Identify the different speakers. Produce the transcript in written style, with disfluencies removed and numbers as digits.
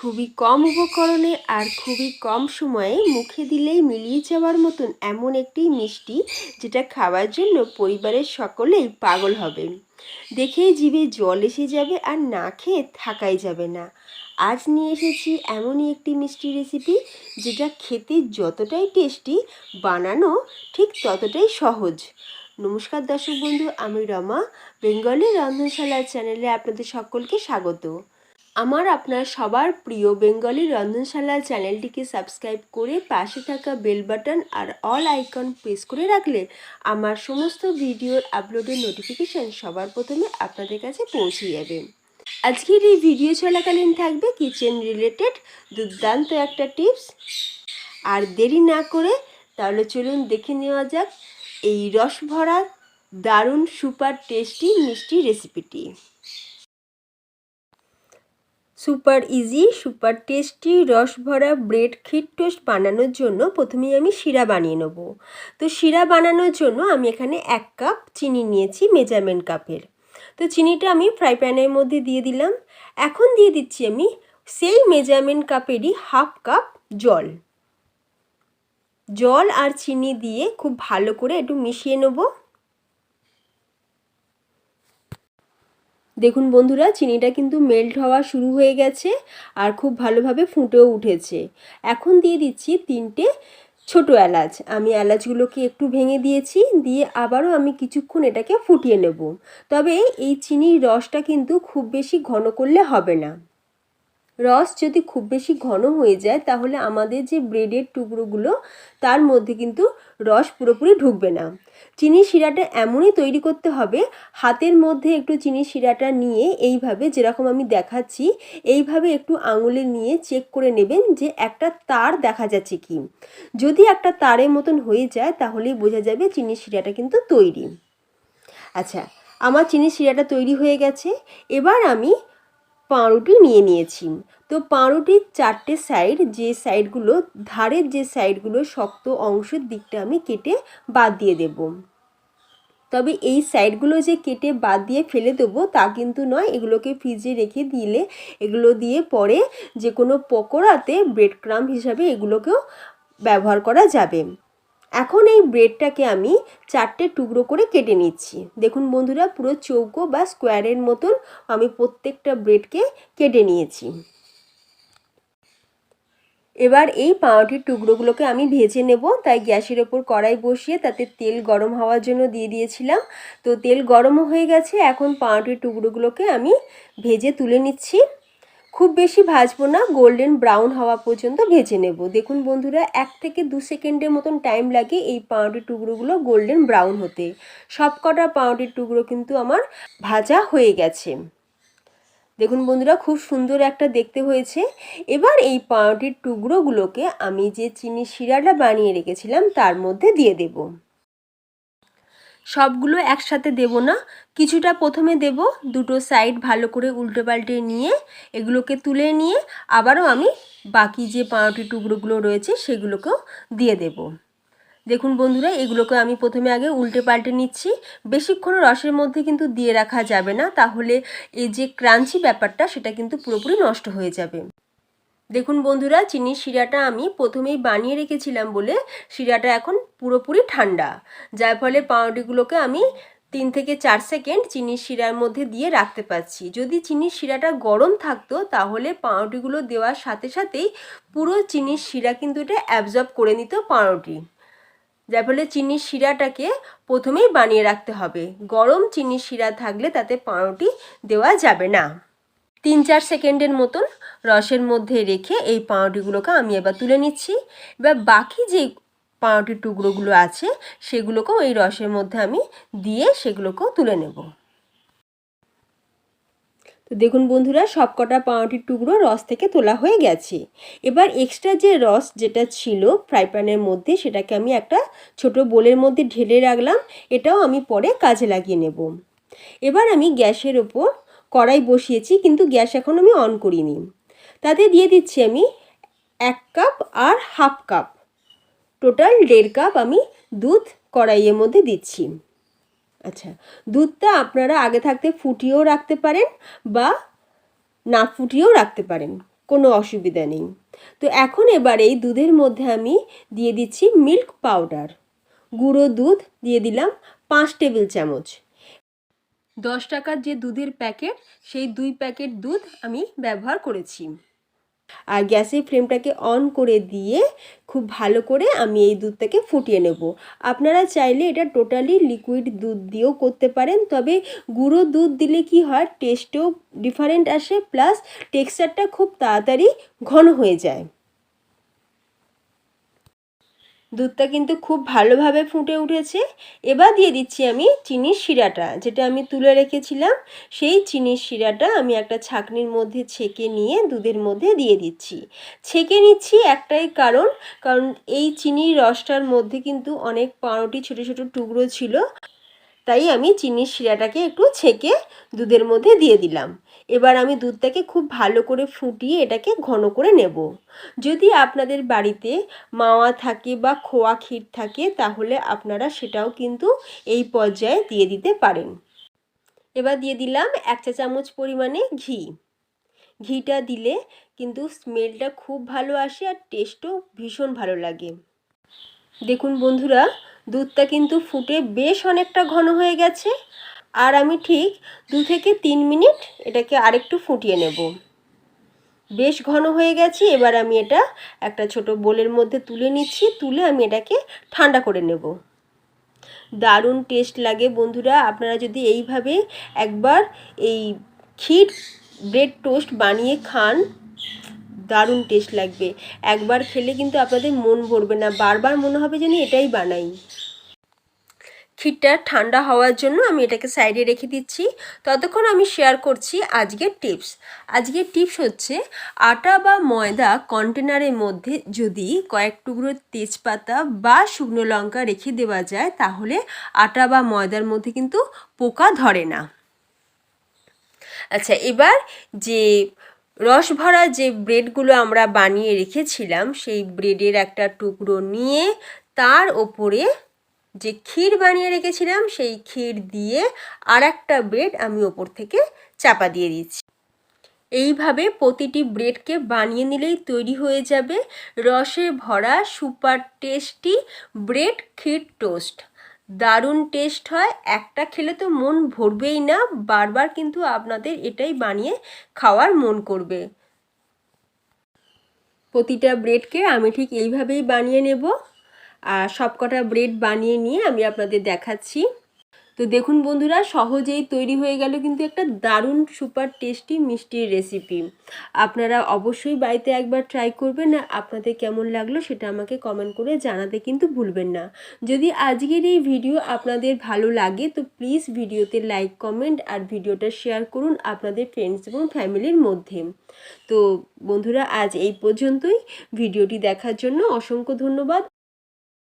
Speaker 1: খুবই কম উপকরণে আর খুবই কম সময়ে মুখে দিলেই মিলিয়ে যাওয়ার মতন এমন একটি মিষ্টি যেটা খাওয়ার জন্য পরিবারের সকলেই পাগল হবেন। দেখেই জিভে জল এসে যাবে আর না খেয়ে থাকাই যাবে না। আজ নিয়ে এসেছি এমনই একটি মিষ্টি রেসিপি যেটা খেতে যতটাই টেস্টি, বানানো ঠিক ততটাই সহজ। নমস্কার দর্শক বন্ধু, আমি রমা, বেঙ্গলি রন্ধনশালা চ্যানেলে আপনাদের সকলকে স্বাগত। আমার আপনার সবার প্রিয় বেঙ্গলি রন্ধনশালা চ্যানেলটিকে সাবস্ক্রাইব করে পাশে থাকা বেল বাটন আর অল আইকন প্রেস করে রাখলে আমার সমস্ত ভিডিওর আপলোডের নোটিফিকেশান সবার প্রথমে আপনাদের কাছে পৌঁছে যাবে। আজকের এই ভিডিও চলাকালীন থাকবে কিচেন রিলেটেড দুর্দান্ত একটা টিপস। আর দেরি না করে তাহলে চলুন দেখে নেওয়া যাক এই রস ভরা দারুণ সুপার টেস্টি মিষ্টি রেসিপিটি। সুপার ইজি, সুপার টেস্টি রস ভরা ব্রেড ক্ষীর টোস্ট বানানোর জন্য প্রথমেই আমি শিরা বানিয়ে নেব। তো শিরা বানানোর জন্য আমি এখানে 1 কাপ চিনি নিয়েছি মেজারমেন্ট কাপের। তো চিনিটা আমি ফ্রাই প্যানের মধ্যে দিয়ে দিলাম। এখন দিয়ে দিচ্ছি আমি সেই মেজারমেন্ট কাপেরই 1/2 কাপ জল। জল আর চিনি দিয়ে খুব ভালো করে একটু মিশিয়ে নেব। দেখুন বন্ধুরা, চিনিটা কিন্তু মেল্ট হওয়া শুরু হয়ে গেছে আর খুব ভালোভাবে ফুটেও উঠেছে। এখন দিয়ে দিচ্ছি 3টে ছোটো এলাচ। আমি এলাচগুলোকে একটু ভেঙে দিয়েছি, দিয়ে আবারও আমি কিছুক্ষণ এটাকে ফুটিয়ে নেব। তবে এই চিনির রসটা কিন্তু খুব বেশি ঘন করলে হবে না। রস যদি খুব বেশি ঘন হয়ে যায় তাহলে আমাদের যে ব্রেডের টুকরোগুলো তার মধ্যে কিন্তু রস পুরোপুরি ঢুকবে না। চিনি শিরাটা এমনই তৈরি করতে হবে, হাতের মধ্যে একটু চিনি শিরাটা নিয়ে এইভাবে যেরকম আমি দেখাচ্ছি এইভাবে একটু আঙুলে নিয়ে চেক করে নেবেন যে একটা তার দেখা যাচ্ছে কি। যদি একটা তারের মতন হয়ে যায় তাহলেই বোঝা যাবে চিনি শিরাটা কিন্তু তৈরি। আচ্ছা, আমার চিনি শিরাটা তৈরি হয়ে গেছে। এবার আমি পাউরুটি নিয়ে নিয়েছি। তো পাউরুটির 4টে সাইড, যে সাইডগুলো ধারের যে সাইডগুলো শক্ত অংশের দিকটা আমি কেটে বাদ দিয়ে দেব। তবে এই সাইডগুলো যে কেটে বাদ দিয়ে ফেলে দেবো তা কিন্তু নয়, এগুলোকে ফ্রিজে রেখে দিলে এগুলো দিয়ে পরে যে কোনো পকোড়াতে ব্রেড ক্রাম্ব হিসাবে এগুলোকেও ব্যবহার করা যাবে। এখন এই ব্রেডটাকে আমি 4টে টুকরো করে কেটে নিচ্ছি। দেখুন বন্ধুরা, পুরো চৌকো বা স্কোয়ারের মতন আমি প্রত্যেকটা ব্রেডকে কেটে নিয়েছি। এবার এই পাউরুটির টুকরোগুলোকে আমি ভেজে নেব। তাই গ্যাসের ওপর কড়াই বসিয়ে তাতে তেল গরম হওয়ার জন্য দিয়ে দিয়েছিলাম। তো তেল গরমও হয়ে গেছে। এখন পাউরুটির টুকরোগুলোকে আমি ভেজে তুলে নিচ্ছি। খুব বেশি ভাজবো না, গোল্ডেন ব্রাউন হওয়া পর্যন্ত ভেজে নেব। দেখুন বন্ধুরা, 1 থেকে 2 সেকেন্ডের মতন টাইম লাগে এই পাউরুটির টুকরোগুলো গোল্ডেন ব্রাউন হতে। সবকটা পাউরুটির টুকরো কিন্তু আমার ভাজা হয়ে গেছে। দেখুন বন্ধুরা, খুব সুন্দর একটা দেখতে হয়েছে। এবার এই পাউরুটির টুকরোগুলোকে আমি যে চিনি শিরাটা বানিয়ে রেখেছিলাম তার মধ্যে দিয়ে দেব। সবগুলো একসাথে দেব না, কিছুটা প্রথমে দেব। দুটো সাইড ভালো করে উল্টে পাল্টে নিয়ে এগুলোকে তুলে নিয়ে আবারও আমি বাকি যে পাউরুটির টুকরোগুলো রয়েছে সেগুলোকেও দিয়ে দেব। দেখুন বন্ধুরা, এগুলোকে আমি প্রথমে আগে উল্টে পাল্টে নিচ্ছি। বেশিক্ষণ রসের মধ্যে কিন্তু দিয়ে রাখা যাবে না, তাহলে এই যে ক্রাঞ্চি ব্যাপারটা সেটা কিন্তু পুরোপুরি নষ্ট হয়ে যাবে। দেখুন বন্ধুরা, চিনির শিরাটা আমি প্রথমেই বানিয়ে রেখেছিলাম বলে শিরাটা এখন পুরোপুরি ঠান্ডা, যার ফলে পাউরুটিগুলোকে আমি 3 থেকে 4 সেকেন্ড চিনির শিরার মধ্যে দিয়ে রাখতে পারছি। যদি চিনির শিরাটা গরম থাকতো তাহলে পাউরুটিগুলো দেওয়ার সাথে সাথেই পুরো চিনির শিরা কিন্তু এটা অ্যাবজর্ব করে নিত পাউরুটি, যার ফলে চিনির শিরাটাকে প্রথমেই বানিয়ে রাখতে হবে। গরম চিনির শিরা থাকলে তাতে পাউরুটি দেওয়া যাবে না। 3-4 সেকেন্ডের মতন রসের মধ্যে রেখে এই পাউরুটিগুলোকে আমি এবার তুলে নিচ্ছি। এবার বাকি যে পাউরুটির টুকরোগুলো আছে সেগুলোকেও এই রসের মধ্যে আমি দিয়ে সেগুলোকেও তুলে নেব। তো দেখুন বন্ধুরা, সবকটা পাউরুটির টুকরো রস থেকে তোলা হয়ে গেছে। এবার এক্সট্রা যে রস যেটা ছিল ফ্রাই প্যানের মধ্যে সেটাকে আমি একটা ছোট বোলের মধ্যে ঢেলে রাখলাম। এটাও আমি পরে কাজে লাগিয়ে নেব। এবার আমি গ্যাসের ওপর কড়াই বসিয়েছি, কিন্তু গ্যাস এখন আমি অন করিনি। তাতে দিয়ে দিচ্ছি আমি 1 কাপ আর 1/2 কাপ, টোটাল 1.5 কাপ আমি দুধ কড়াইয়ের মধ্যে দিচ্ছি। আচ্ছা, দুধটা আপনারা আগে থাকতে ফুটিয়েও রাখতে পারেন বা না ফুটিয়েও রাখতে পারেন, কোনো অসুবিধা নেই। তো এখন এবার এই দুধের মধ্যে আমি দিয়ে দিচ্ছি মিল্ক পাউডার, গুঁড়ো দুধ দিয়ে দিলাম 5 টেবিল চামচ। 10 টাকার যে দুধের প্যাকেট সেই 2 প্যাকেট দুধ আমি ব্যবহার করেছি। আর গ্যাসের ফ্লেমটাকে অন করে দিয়ে খুব ভালো করে আমি এই দুধটাকে ফুটিয়ে নেব। আপনারা চাইলে এটা টোটালি লিকুইড দুধ দিয়েও করতে পারেন, তবে গুঁড়ো দুধ দিলে কি হয়, টেস্টও ডিফারেন্ট আসে, প্লাস টেক্সচারটা খুব তাড়াতাড়ি ঘন হয়ে যায়। দুধটা কিন্তু খুব ভালোভাবে ফুটে উঠেছে। এবার দিয়ে দিচ্ছি আমি চিনির শিরাটা, যেটা আমি তুলে রেখেছিলাম। সেই চিনির শিরাটা আমি একটা ছাঁকনির মধ্যে ছেঁকে নিয়ে দুধের মধ্যে দিয়ে দিচ্ছি। ছেঁকে নিচ্ছি একটাই কারণ এই চিনির রসটার মধ্যে কিন্তু অনেক পাউরুটি ছোটো ছোটো টুকরো ছিল, তাই আমি চিনির শিরাটাকে একটু ছেঁকে দুধের মধ্যে দিয়ে দিলাম। এবার আমি দুধটাকে খুব ভালো করে ফুটিয়ে এটাকে ঘন করে নেব। যদি আপনাদের বাড়িতে মাওয়া থাকে বা খোয়া ক্ষীর থাকে তাহলে আপনারা সেটাও কিন্তু এই পর্যায়ে দিয়ে দিতে পারেন। এবার দিয়ে দিলাম 1 চা চামচ পরিমাণে ঘি। ঘিটা দিলে কিন্তু স্মেলটা খুব ভালো আসে আর টেস্টও ভীষণ ভালো লাগে। দেখুন বন্ধুরা, দুধটা কিন্তু ফুটে বেশ অনেকটা ঘন হয়ে গেছে, আর আমি ঠিক 2 থেকে 3 মিনিট এটাকে আরেকটু ফুটিয়ে নেব। বেশ ঘন হয়ে গেছে। এবার আমি এটা একটা ছোট বোলের মধ্যে তুলে নিচ্ছি, তুলে আমি এটাকে ঠান্ডা করে নেব। দারুণ টেস্ট লাগে বন্ধুরা। আপনারা যদি এইভাবে একবার এই ক্ষীর ব্রেড টোস্ট বানিয়ে খান, দারুণ টেস্ট লাগবে। একবার খেলে কিন্তু আপনাদের মন ভরবে না, বারবার মনে হবে যেন এটাই বানাই। ক্ষীরটা ঠান্ডা হওয়ার জন্য আমি এটাকে সাইডে রেখে দিচ্ছি। ততক্ষণ আমি শেয়ার করছি আজকের টিপস। আজকের টিপস হচ্ছে, আটা বা ময়দা কন্টেনারের মধ্যে যদি কয়েক টুকরো তেজপাতা বা শুকনো লঙ্কা রেখে দেওয়া যায় তাহলে আটা বা ময়দার মধ্যে কিন্তু পোকা ধরে না। আচ্ছা, এবার যে রস ভরা যে ব্রেডগুলো আমরা বানিয়ে রেখেছিলাম সেই ব্রেডের একটা টুকরো নিয়ে তার ওপরে যে ক্ষীর বানিয়ে রেখেছিলাম সেই ক্ষীর দিয়ে আর একটা ব্রেড আমি ওপর থেকে চাপা দিয়ে দিচ্ছি। এইভাবে প্রতিটি ব্রেডকে বানিয়ে নিলেই তৈরি হয়ে যাবে রসে ভরা সুপার টেস্টি ব্রেড ক্ষীর টোস্ট। দারুণ টেস্ট হয়, একটা খেলে তো মন ভরবেই না, বারবার কিন্তু আপনাদের এটাই বানিয়ে খাওয়ার মন করবে। প্রতিটা ব্রেডকে আমি ঠিক এইভাবেই বানিয়ে নেব, আর সবকটা ব্রেড বানিয়ে নিয়ে আমি আপনাদের দেখাচ্ছি। তো দেখুন বন্ধুরা, সহজেই তৈরি হয়ে গেল কিন্তু একটা দারুণ সুপার টেস্টি মিষ্টির রেসিপি। আপনারা অবশ্যই বাড়িতে একবার ট্রাই করবেন, আর আপনাদের কেমন লাগলো সেটা আমাকে কমেন্ট করে জানাতে কিন্তু ভুলবেন না। যদি আজকের এই ভিডিও আপনাদের ভালো লাগে তো প্লিজ ভিডিওতে লাইক, কমেন্ট আর ভিডিওটা শেয়ার করুন আপনাদের ফ্রেন্ডস এবং ফ্যামিলির মধ্যে। তো বন্ধুরা, আজ এই পর্যন্তই। ভিডিওটি দেখার জন্য অসংখ্য ধন্যবাদ।